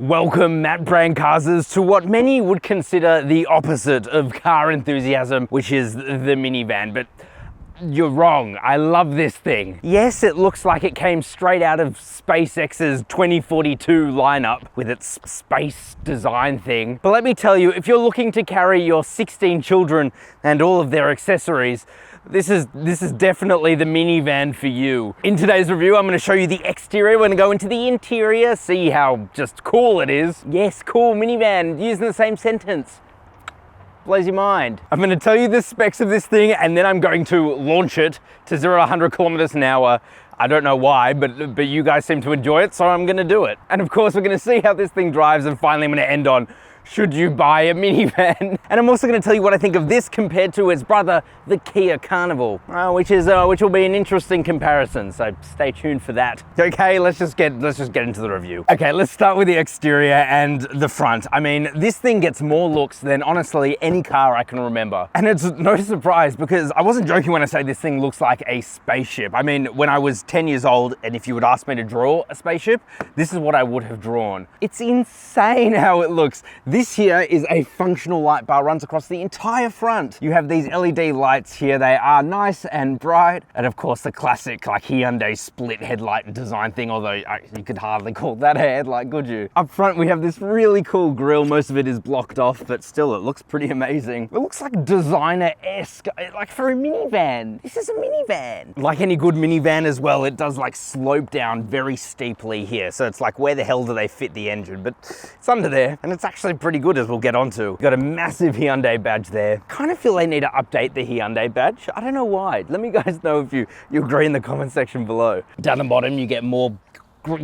Welcome, Matt Brancasters, to what many would consider the opposite of car enthusiasm, which is the minivan, but you're wrong. I love this thing. Yes, it looks like it came straight out of SpaceX's 2042 lineup with its space design thing, but let me tell you, if you're looking to carry your 16 children and all of their accessories, this is definitely the minivan for you. In today's review, I'm going to show you the exterior. We're going to go into the interior, see how just cool it is. Yes, cool minivan, used in the same sentence. Blows your mind. I'm going to tell you the specs of this thing, and then I'm going to launch it to 0 to 100 kilometers an hour. I don't know why, but you guys seem to enjoy it, so I'm going to do it. And of course, we're going to see how this thing drives, and finally I'm going to end on, should you buy a minivan? And I'm also going to tell you what I think of this compared to its brother, the Kia Carnival, which will be an interesting comparison. So stay tuned for that. Okay, let's just get into the review. Okay, let's start with the exterior and the front. I mean, this thing gets more looks than honestly any car I can remember, and it's no surprise because I wasn't joking when I say this thing looks like a spaceship. I mean, when I was 10 years old, and if you would ask me to draw a spaceship, this is what I would have drawn. It's insane how it looks. This here is a functional light bar, runs across the entire front. You have these LED lights here. They are nice and bright. And of course the classic like Hyundai split headlight design thing, although you could hardly call that a headlight, could you? Up front we have this really cool grille. Most of it is blocked off, but still it looks pretty amazing. It looks like designer-esque, like for a minivan. This is a minivan. Like any good minivan as well, it does like slope down very steeply here. So it's like, where the hell do they fit the engine? But it's under there, and it's actually pretty good, as we'll get onto. Got a massive Hyundai badge there. Kind of feel they need to update the Hyundai badge. I don't know why. Let me guys know if you agree in the comment section below. Down the bottom, you get more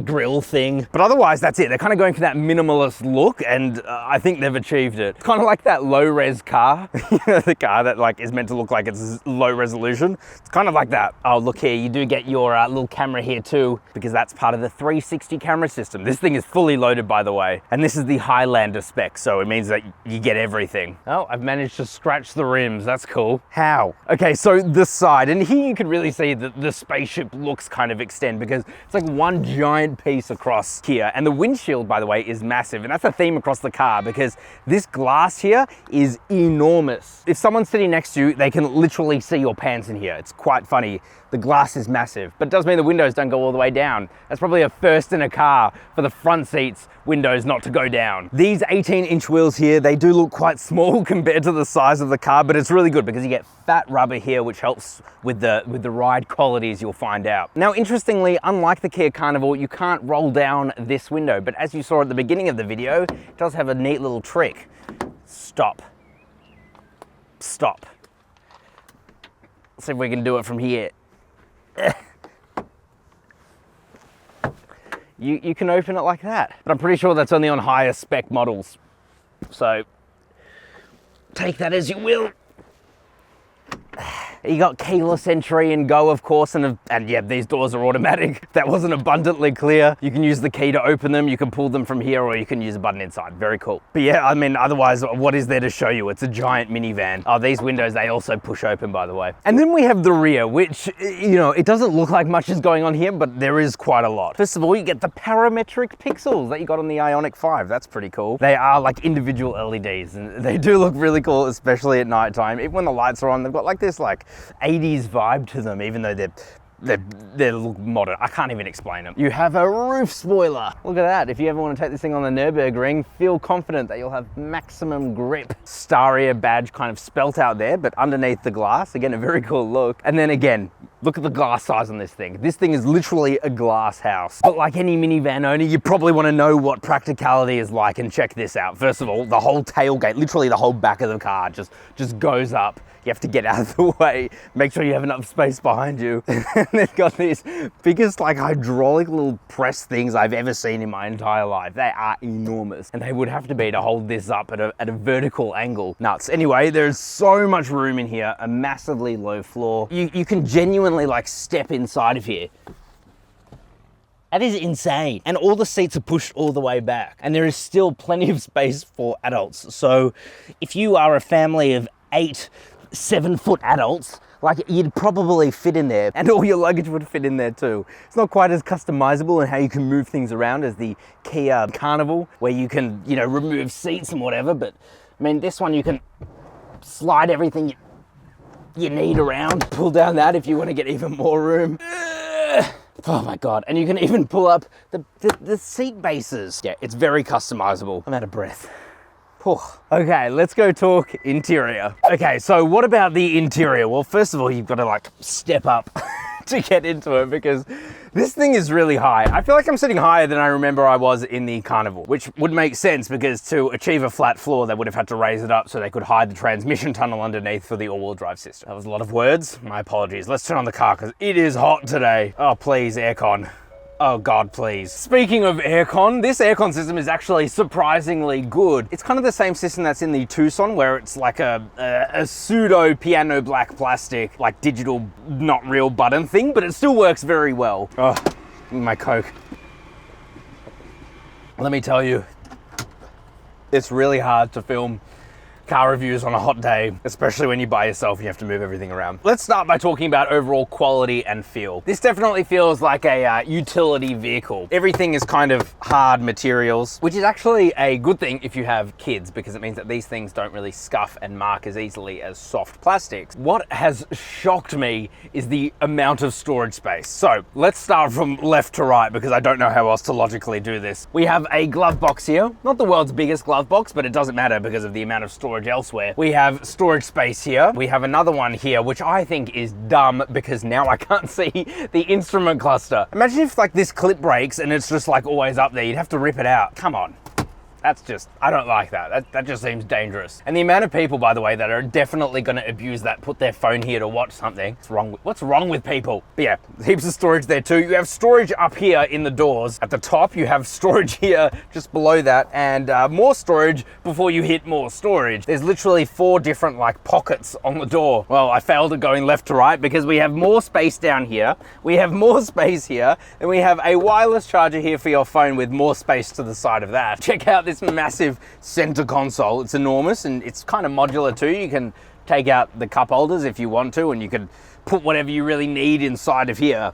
grill thing, but otherwise that's it. They're kind of going for that minimalist look, and I think they've achieved it. Kind of like that low-res car, the car that like is meant to look like it's low resolution. It's kind of like that. Oh, look here, you do get your little camera here too, because that's part of the 360 camera system. This thing is fully loaded, by the way, and this is the Highlander spec, so it means that you get everything. Oh, I've managed to scratch the rims. That's cool. How? Okay, so the side, and here you could really see that the spaceship looks kind of extend, because it's like one giant piece across here, and the windshield, by the way, is massive, and that's a theme across the car because this glass here is enormous. If someone's sitting next to you, they can literally see your pants in here. It's quite funny. The glass is massive, but it does mean the windows don't go all the way down. That's probably a first in a car for the front seats windows not to go down. These 18-inch wheels here, they do look quite small compared to the size of the car, but it's really good because you get fat rubber here, which helps with the ride qualities, you'll find out. Now, interestingly, unlike the Kia Carnival, you can't roll down this window, but as you saw at the beginning of the video, it does have a neat little trick. Stop. Stop. Let's see if we can do it from here. You can open it like that, but I'm pretty sure that's only on higher spec models, so take that as you will. You got keyless entry and go, of course, and yeah, these doors are automatic. If that wasn't abundantly clear, you can use the key to open them, you can pull them from here, or you can use a button inside. Very cool. But yeah, I mean, otherwise, what is there to show you? It's a giant minivan. Oh, these windows, they also push open, by the way. And then we have the rear, which, you know, it doesn't look like much is going on here, but there is quite a lot. First of all, you get the parametric pixels that you got on the Ioniq 5. That's pretty cool. They are like individual LEDs, and they do look really cool, especially at nighttime. Even when the lights are on, they've got like this like 80s vibe to them, even though they look modern. I can't even explain them. You have a roof spoiler. Look at that. If you ever want to take this thing on the Nürburgring, feel confident that you'll have maximum grip. Staria badge kind of spelt out there, but underneath the glass, again, a very cool look. And then again, look at the glass size on this thing. This thing is literally a glass house. But like any minivan owner, you probably want to know what practicality is like, and check this out. First of all, the whole tailgate, literally the whole back of the car just goes up. You have to get out of the way, make sure you have enough space behind you. And they've got these biggest like hydraulic little press things I've ever seen in my entire life. They are enormous, and they would have to be to hold this up at a vertical angle. Nuts. Anyway, there's so much room in here, a massively low floor. You can genuinely like step inside of here. That is insane. And all the seats are pushed all the way back, and there is still plenty of space for adults. So if you are a family of 8 7-foot adults, Like, you'd probably fit in there, and all your luggage would fit in there too. It's not quite as customizable in how you can move things around as the Kia Carnival, where you can, you know, remove seats and whatever, but I mean, this one you can slide everything you need around, pull down that if you want to get even more room. Oh my God, and you can even pull up the seat bases. Yeah, it's very customizable. I'm out of breath. Okay, let's go talk interior. Okay, so what about the interior? Well, first of all, you've got to like step up to get into it because this thing is really high. I feel like I'm sitting higher than I remember I was in the Carnival, which would make sense because to achieve a flat floor, they would have had to raise it up so they could hide the transmission tunnel underneath for the all-wheel drive system. That was a lot of words. My apologies. Let's turn on the car because it is hot today. Oh, please, aircon. Oh God, please. Speaking of aircon, this aircon system is actually surprisingly good. It's kind of the same system that's in the Tucson, where it's like a pseudo piano black plastic, like digital, not real button thing, but it still works very well. Oh, give me my Coke. Let me tell you, it's really hard to film car reviews on a hot day, especially when you're by yourself and you have to move everything around. Let's start by talking about overall quality and feel. This definitely feels like a utility vehicle. Everything is kind of hard materials, which is actually a good thing if you have kids, because it means that these things don't really scuff and mark as easily as soft plastics. What has shocked me is the amount of storage space. So let's start from left to right, because I don't know how else to logically do this. We have a glove box here, not the world's biggest glove box, but it doesn't matter because of the amount of storage elsewhere. We have storage space here. We have another one here, which I think is dumb because now I can't see the instrument cluster. Imagine if like this clip breaks and it's just like always up there. You'd have to rip it out. Come on. That's just, I don't like that. That just seems dangerous. And the amount of people, by the way, that are definitely going to abuse that, put their phone here to watch something. What's wrong with people? But yeah, heaps of storage there too. You have storage up here in the doors. At the top, you have storage here just below that, and more storage before you hit more storage. There's literally 4 different like pockets on the door. Well, I failed at going left to right because we have more space down here. We have more space here, and we have a wireless charger here for your phone with more space to the side of that. Check out this massive center console. It's enormous and it's kind of modular too. You can take out the cup holders if you want to, and you can put whatever you really need inside of here.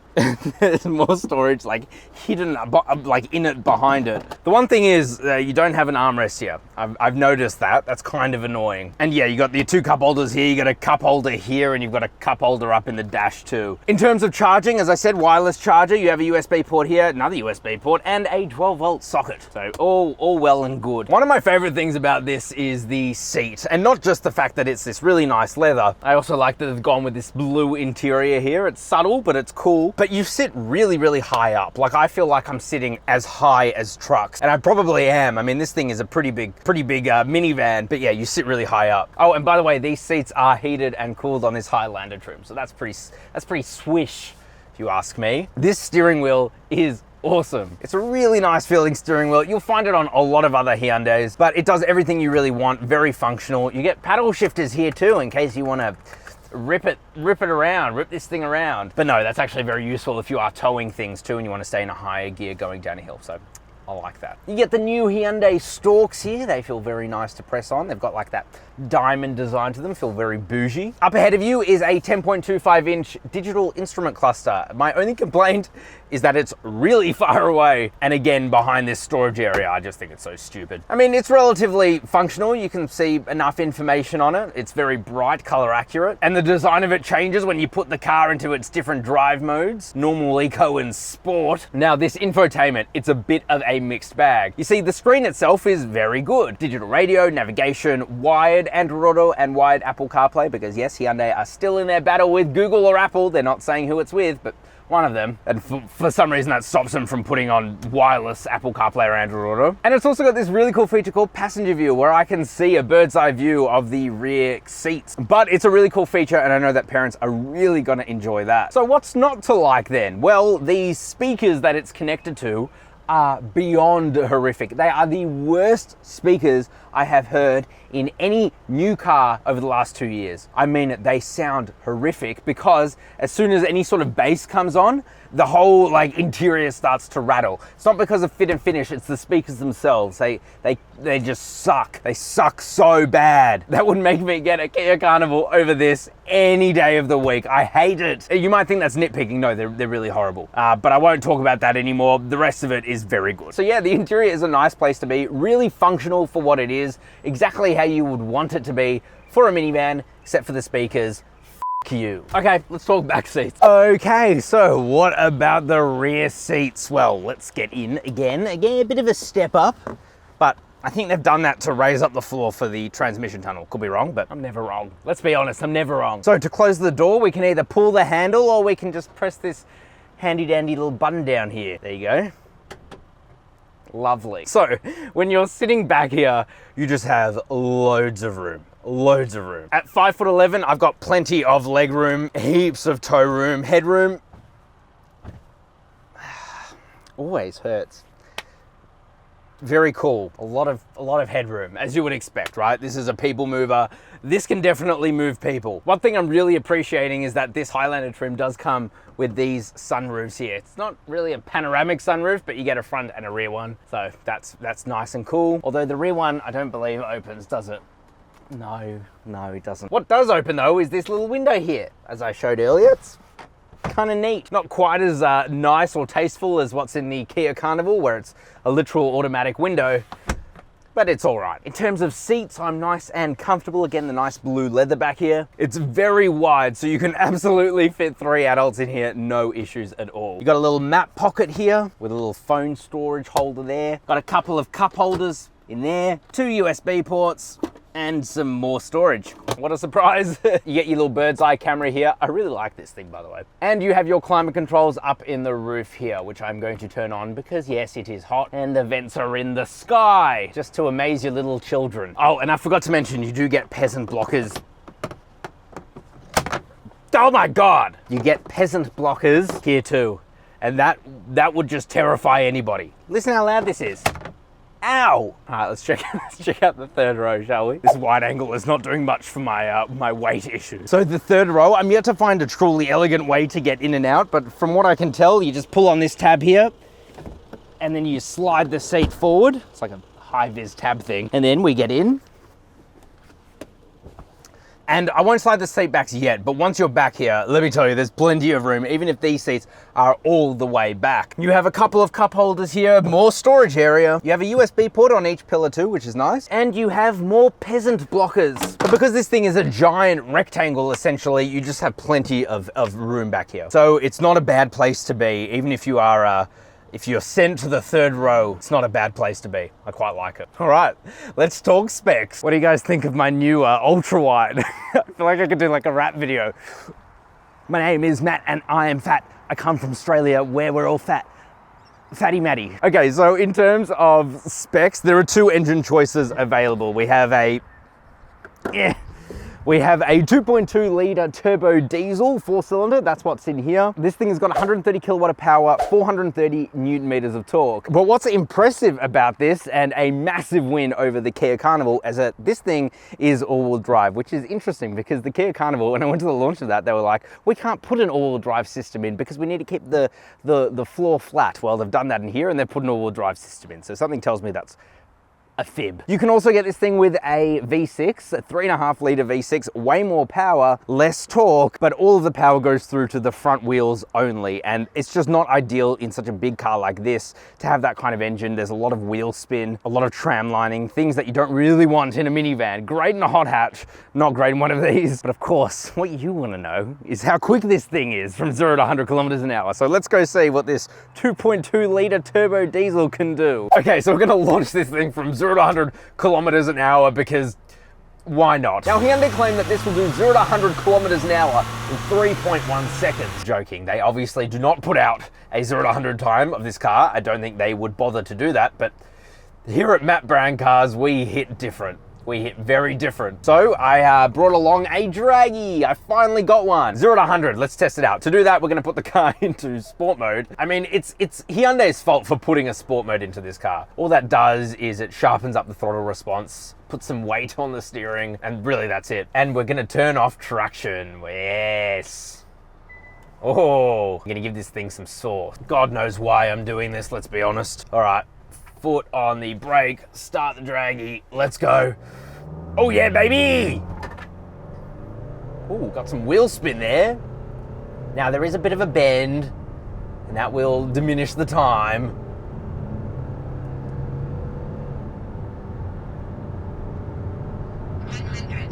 There's more storage like hidden like in it, behind it. The one thing is you don't have an armrest here. I've noticed that. That's kind of annoying. And yeah, you got the 2 cup holders here, you got a cup holder here, and you've got a cup holder up in the dash too. In terms of charging, as I said, wireless charger, you have a USB port here, another USB port, and a 12-volt socket. So all well and good. One of my favorite things about this is the seat, and not just the fact that it's this really nice leather. I also like that they've gone with this blue interior here. It's subtle, but it's cool. But you sit really, really high up. Like, I feel like I'm sitting as high as trucks, and I probably am. I mean, this thing is a pretty big minivan, but yeah, you sit really high up. Oh, and by the way, these seats are heated and cooled on this Highlander trim, so that's pretty swish, if you ask me. This steering wheel is awesome. It's a really nice feeling steering wheel. You'll find it on a lot of other Hyundais, but it does everything you really want. Very functional. You get paddle shifters here too, in case you want to rip this thing around. But no, that's actually very useful if you are towing things too and you want to stay in a higher gear going down a hill. So I like that. You get the new Hyundai stalks here. They feel very nice to press on. They've got like that diamond design to them, feel very bougie. Up ahead of you is a 10.25-inch digital instrument cluster. My only complaint is that it's really far away, and again behind this storage area. I just think it's so stupid. I mean, it's relatively functional. You can see enough information on it. It's very bright, color accurate, and the design of it changes when you put the car into its different drive modes: normal, eco, and sport. Now this infotainment, it's a bit of a mixed bag. You see, the screen itself is very good. Digital radio, navigation, wired Android Auto and wired Apple CarPlay, because yes, Hyundai are still in their battle with Google or Apple. They're not saying who it's with, but one of them. And for some reason that stops them from putting on wireless Apple CarPlay or Android Auto. And it's also got this really cool feature called passenger view, where I can see a bird's eye view of the rear seats. But it's a really cool feature, and I know that parents are really gonna enjoy that. So what's not to like then? Well, the speakers that it's connected to are beyond horrific. They are the worst speakers I have heard in any new car over the last 2 years. I mean, they sound horrific because as soon as any sort of bass comes on, the whole like interior starts to rattle. It's not because of fit and finish, it's the speakers themselves. They just suck. They suck so bad. That would make me get a Kia Carnival over this any day of the week. I hate it. You might think that's nitpicking. No, they're really horrible. But I won't talk about that anymore. The rest of it is very good. So yeah, the interior is a nice place to be, really functional for what it is, exactly how you would want it to be for a minivan, except for the speakers. You. Okay, let's talk back seats. Okay, so what about the rear seats? Well, let's get in again, a bit of a step up, but I think they've done that to raise up the floor for the transmission tunnel. Could be wrong, but I'm never wrong. Let's be honest, I'm never wrong. So to close the door, we can either pull the handle or we can just press this handy dandy little button down here. There you go. Lovely. So when you're sitting back here, you just have loads of room. Loads of room. At 5'11", I've got plenty of leg room, heaps of toe room, headroom. Always hurts. Very cool. A lot of headroom, as you would expect, right? This is a people mover. This can definitely move people. One thing I'm really appreciating is that this Highlander trim does come with these sunroofs here. It's not really a panoramic sunroof, but you get a front and a rear one. So that's nice and cool. Although the rear one, I don't believe opens, does it? No, it doesn't. What does open though is this little window here. As I showed earlier, it's kind of neat. Not quite as nice or tasteful as what's in the Kia Carnival, where it's a literal automatic window, but it's all right. In terms of seats, I'm nice and comfortable. Again, the nice blue leather back here. It's very wide, so you can absolutely fit 3 adults in here, no issues at all. You got a little map pocket here with a little phone storage holder there. Got a couple of cup holders in there, 2 USB ports, and some more storage. What a surprise. You get your little bird's eye camera here. I really like this thing, by the way. And you have your climate controls up in the roof here, which I'm going to turn on because yes, it is hot and the vents are in the sky, just to amaze your little children. Oh, and I forgot to mention, you do get peasant blockers. Oh my God. You get peasant blockers here too. And that would just terrify anybody. Listen how loud this is. Ow! All right, let's check out the third row, shall we? This wide angle is not doing much for my my weight issue. So the third row, I'm yet to find a truly elegant way to get in and out, but from what I can tell, you just pull on this tab here, and then you slide the seat forward. It's like a high-vis tab thing. And then we get in. And I won't slide the seat backs yet, but once you're back here, let me tell you, there's plenty of room, even if these seats are all the way back. You have a couple of cup holders here, more storage area. You have a USB port on each pillar too, which is nice. And you have more peasant blockers. But because this thing is a giant rectangle, essentially, you just have plenty of room back here. So it's not a bad place to be, even if you are if you're sent to the third row, it's not a bad place to be. I quite like it. All right, let's talk specs. What do you guys think of my new ultra wide? I feel like I could do like a rap video. My name is Matt and I am fat. I come from Australia where we're all fat. Fatty Matty. Okay, so in terms of specs, there are 2 engine choices available. We have a 2.2 litre turbo diesel 4-cylinder. That's what's in here. This thing has got 130 kilowatt of power, 430 Newton meters of torque. But what's impressive about this, and a massive win over the Kia Carnival, is that this thing is all-wheel drive, which is interesting because the Kia Carnival, when I went to the launch of that, they were like, we can't put an all-wheel drive system in because we need to keep the floor flat. Well, they've done that in here and they've put an all-wheel drive system in. So something tells me that's a fib. You can also get this thing with a V6, a 3.5 litre V6, way more power, less torque, but all of the power goes through to the front wheels only. And it's just not ideal in such a big car like this to have that kind of engine. There's a lot of wheel spin, a lot of tram lining, things that you don't really want in a minivan. Great in a hot hatch, not great in one of these. But of course, what you want to know is how quick this thing is from 0 to 100 kilometers an hour. So let's go see what this 2.2 litre turbo diesel can do. Okay, so we're going to launch this thing from 0 to 100 kilometers an hour because why not? Now, Hyundai claim that this will do 0 to 100 kilometers an hour in 3.1 seconds. Joking, they obviously do not put out a 0 to 100 time of this car. I don't think they would bother to do that, but here at Matt Brand Cars, we hit different. we hit very different. So I brought along a draggy. I finally got one. 0 to 100, let's test it out. To do that, we're gonna put the car into sport mode. I mean, it's Hyundai's fault for putting a sport mode into this car. All that does is it sharpens up the throttle response, put some weight on the steering, and really that's it. And we're gonna turn off traction. Yes. Oh, I'm gonna give this thing some sauce. God knows why I'm doing this, let's be honest. All right, foot on the brake, start the draggy, let's go. Oh yeah, baby! Ooh, got some wheel spin there. Now there is a bit of a bend, and that will diminish the time.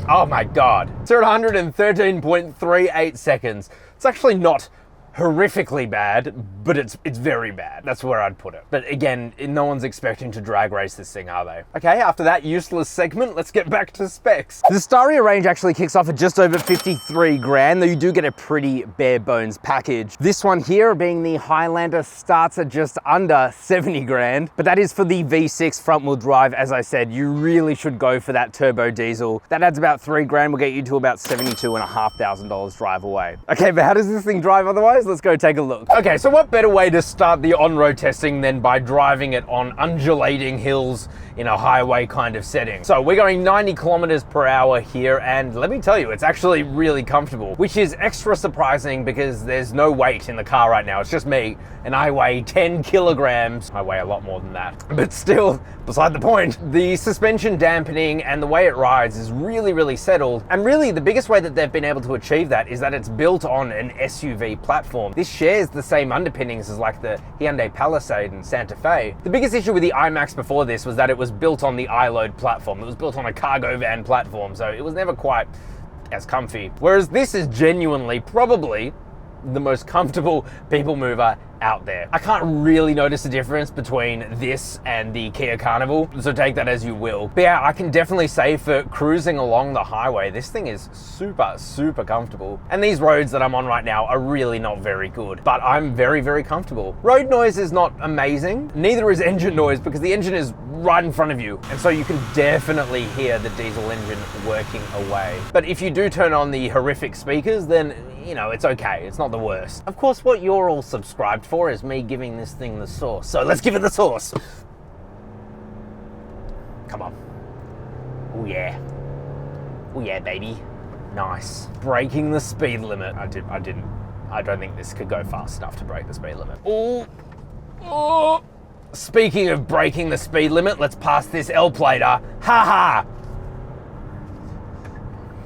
Oh my God. So at 113.38 seconds. It's actually not horrifically bad, but it's very bad. That's where I'd put it. But again, no one's expecting to drag race this thing, are they? Okay, after that useless segment, let's get back to specs. The Staria range actually kicks off at just over 53 grand, though you do get a pretty bare bones package. This one here, being the Highlander, starts at just under 70 grand, but that is for the V6 front wheel drive. As I said, you really should go for that turbo diesel. That adds about 3 grand, will get you to about $72,500 drive away. Okay, but how does this thing drive otherwise? Let's go take a look. Okay, so what better way to start the on-road testing than by driving it on undulating hills in a highway kind of setting? So we're going 90 kilometers per hour here, and let me tell you, it's actually really comfortable, which is extra surprising because there's no weight in the car right now. It's just me, and I weigh 10 kilograms. I weigh a lot more than that, but still, beside the point. The suspension dampening and the way it rides is really, really settled. And really, the biggest way that they've been able to achieve that is that it's built on an SUV platform. This shares the same underpinnings as like the Hyundai Palisade and Santa Fe. The biggest issue with the iMAX before this was that it was built on the iLoad platform. It was built on a cargo van platform, so it was never quite as comfy. Whereas this is genuinely probably the most comfortable people mover out there. I can't really notice a difference between this and the Kia Carnival, so take that as you will. But yeah, I can definitely say for cruising along the highway, this thing is super, super comfortable. And these roads that I'm on right now are really not very good, but I'm very, very comfortable. Road noise is not amazing, neither is engine noise because the engine is right in front of you, and so you can definitely hear the diesel engine working away. But if you do turn on the horrific speakers, then you know, it's okay, it's not the worst. Of course, what you're all subscribed for is me giving this thing the sauce. So let's give it the sauce. Come on. Oh yeah. Oh yeah, baby. Nice. Breaking the speed limit. I don't think this could go fast enough to break the speed limit. Oh. Oh. Speaking of breaking the speed limit, let's pass this L-plater. Ha ha.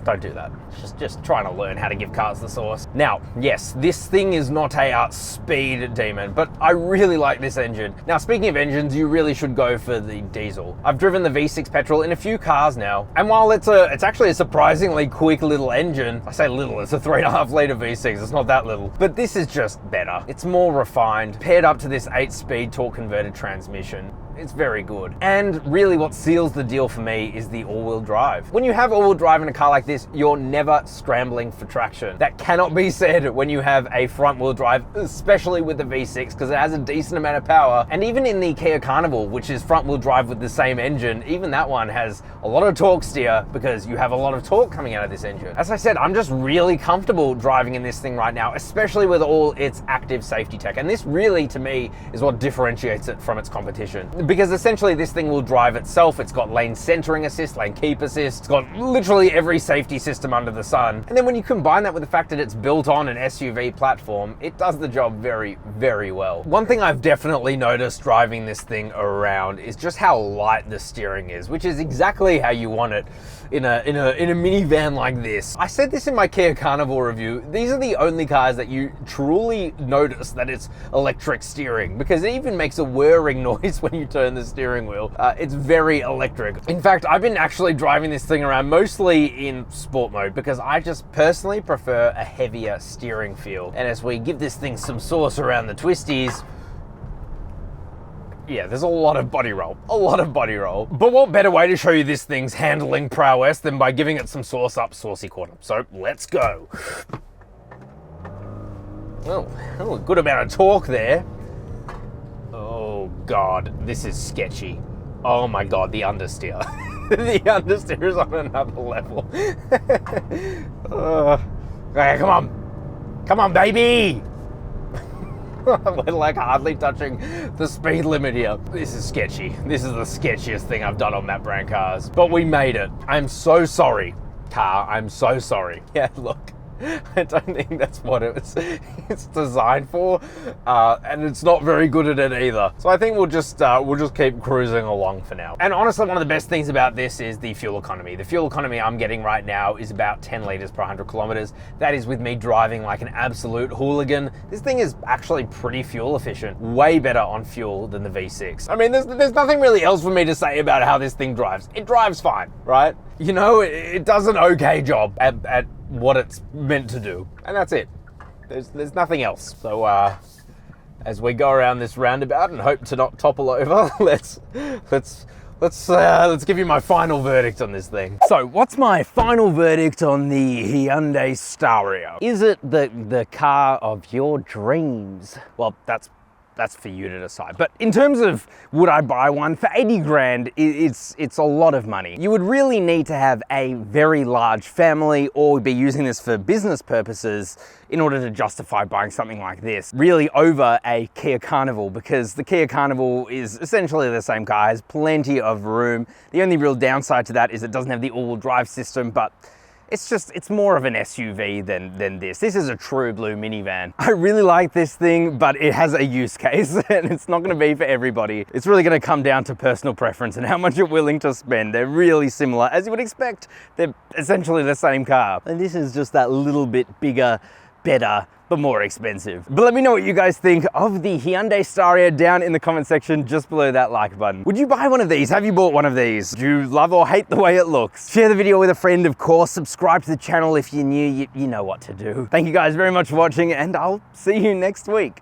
Don't do that. Just trying to learn how to give cars the sauce. Now, yes, this thing is not a speed demon, but I really like this engine. Now, speaking of engines, you really should go for the diesel. I've driven the V6 petrol in a few cars now, and while it's actually a surprisingly quick little engine, I say little, it's a 3.5 litre V6, it's not that little, but this is just better. It's more refined, paired up to this 8-speed torque converted transmission. It's very good. And really what seals the deal for me is the all-wheel drive. When you have all-wheel drive in a car like this, you're never scrambling for traction. That cannot be said when you have a front-wheel drive, especially with the V6, because it has a decent amount of power. And even in the Kia Carnival, which is front-wheel drive with the same engine, even that one has a lot of torque steer because you have a lot of torque coming out of this engine. As I said, I'm just really comfortable driving in this thing right now, especially with all its active safety tech. And this really, to me, is what differentiates it from its competition. Because essentially this thing will drive itself. It's got lane centering assist, lane keep assist. It's got literally every safety system under the sun. And then when you combine that with the fact that it's built on an SUV platform, it does the job very, very well. One thing I've definitely noticed driving this thing around is just how light the steering is, which is exactly how you want it in a minivan like this. I said this in my Kia Carnival review. These are the only cars that you truly notice that it's electric steering, because it even makes a whirring noise when you turn the steering wheel. It's very electric. In fact, I've been actually driving this thing around mostly in sport mode because I just personally prefer a heavier steering feel. And as we give this thing some sauce around the twisties, yeah, there's a lot of body roll, But what better way to show you this thing's handling prowess than by giving it some sauce up, saucy quarter. So let's go. Oh, a good amount of torque there. Oh God, this is sketchy. Oh my God, the understeer. The understeer is on another level. Okay, come on. Come on, baby. We're like hardly touching the speed limit here. This is sketchy. This is the sketchiest thing I've done on Map Brand cars. But we made it. I'm so sorry, car. I'm so sorry. Yeah, look. I don't think that's what it's designed for, and it's not very good at it either. So I think we'll just keep cruising along for now. And honestly, one of the best things about this is the fuel economy. The fuel economy I'm getting right now is about 10 liters per 100 kilometers. That is with me driving like an absolute hooligan. This thing is actually pretty fuel efficient, way better on fuel than the V6. I mean, there's nothing really else for me to say about how this thing drives. It drives fine, right? You know, it does an okay job at what it's meant to do, and that's it. There's nothing else. So as we go around this roundabout and hope to not topple over, let's give you my final verdict on this thing. So what's my final verdict on the Hyundai Staria? Is it the car of your dreams? Well, that's for you to decide. But in terms of would I buy one, for 80 grand, it's a lot of money. You would really need to have a very large family or be using this for business purposes in order to justify buying something like this, really over a Kia Carnival, because the Kia Carnival is essentially the same car, has plenty of room. The only real downside to that is it doesn't have the all-wheel drive system, but it's more of an SUV than this. This is a true blue minivan. I really like this thing, but it has a use case and it's not gonna be for everybody. It's really gonna come down to personal preference and how much you're willing to spend. They're really similar. As you would expect, they're essentially the same car. And this is just that little bit bigger, better, but more expensive. But let me know what you guys think of the Hyundai Staria down in the comment section just below that like button. Would you buy one of these? Have you bought one of these? Do you love or hate the way it looks? Share the video with a friend, of course. Subscribe to the channel if you're new. You know what to do. Thank you guys very much for watching, and I'll see you next week.